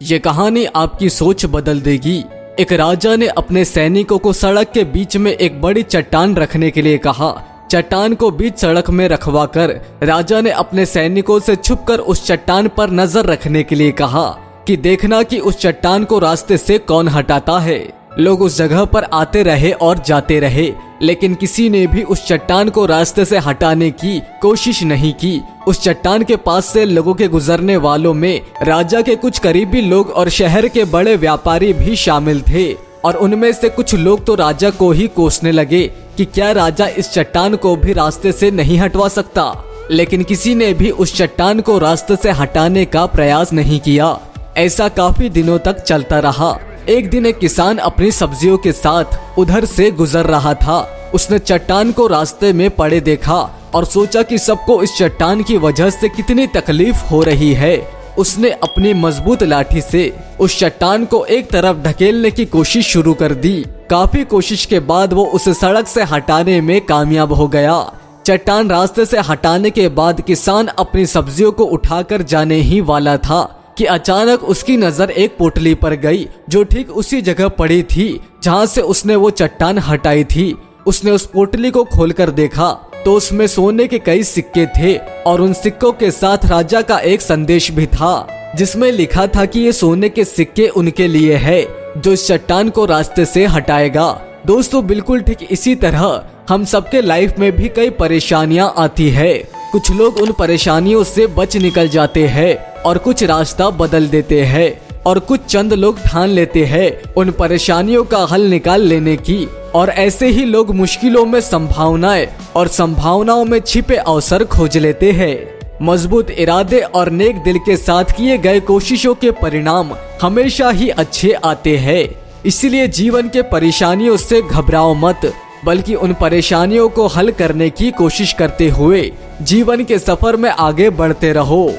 ये कहानी आपकी सोच बदल देगी। एक राजा ने अपने सैनिकों को सड़क के बीच में एक बड़ी चट्टान रखने के लिए कहा। चट्टान को बीच सड़क में रखवाकर राजा ने अपने सैनिकों से छुपकर उस चट्टान पर नजर रखने के लिए कहा कि देखना कि उस चट्टान को रास्ते से कौन हटाता है। लोग उस जगह पर आते रहे और जाते रहे, लेकिन किसी ने भी उस चट्टान को रास्ते से हटाने की कोशिश नहीं की। उस चट्टान के पास से लोगों के गुजरने वालों में राजा के कुछ करीबी लोग और शहर के बड़े व्यापारी भी शामिल थे, और उनमें से कुछ लोग तो राजा को ही कोसने लगे कि क्या राजा इस चट्टान को भी रास्ते से नहीं हटवा सकता। लेकिन किसी ने भी उस चट्टान को रास्ते से हटाने का प्रयास नहीं किया। ऐसा काफी दिनों तक चलता रहा। एक दिन एक किसान अपनी सब्जियों के साथ उधर से गुजर रहा था। उसने चट्टान को रास्ते में पड़े देखा और सोचा कि सबको इस चट्टान की वजह से कितनी तकलीफ हो रही है। उसने अपनी मजबूत लाठी से उस चट्टान को एक तरफ ढकेलने की कोशिश शुरू कर दी। काफी कोशिश के बाद वो उसे सड़क से हटाने में कामयाब हो गया। चट्टान रास्ते से हटाने के बाद किसान अपनी सब्जियों को उठाकर जाने ही वाला था कि अचानक उसकी नजर एक पोटली पर गई जो ठीक उसी जगह पड़ी थी जहां से उसने वो चट्टान हटाई थी। उसने उस पोटली को खोलकर देखा तो उसमें सोने के कई सिक्के थे, और उन सिक्कों के साथ राजा का एक संदेश भी था जिसमें लिखा था कि ये सोने के सिक्के उनके लिए है जो इस चट्टान को रास्ते से हटाएगा। दोस्तों, बिल्कुल ठीक इसी तरह हम सबके लाइफ में भी कई परेशानियां आती है। कुछ लोग उन परेशानियों से बच निकल जाते हैं और कुछ रास्ता बदल देते हैं, और कुछ चंद लोग ठान लेते हैं उन परेशानियों का हल निकाल लेने की, और ऐसे ही लोग मुश्किलों में संभावनाएं और संभावनाओं में छिपे अवसर खोज लेते हैं। मजबूत इरादे और नेक दिल के साथ किए गए कोशिशों के परिणाम हमेशा ही अच्छे आते हैं। इसलिए जीवन के परेशानियों से घबराओ मत, बल्कि उन परेशानियों को हल करने की कोशिश करते हुए जीवन के सफर में आगे बढ़ते रहो।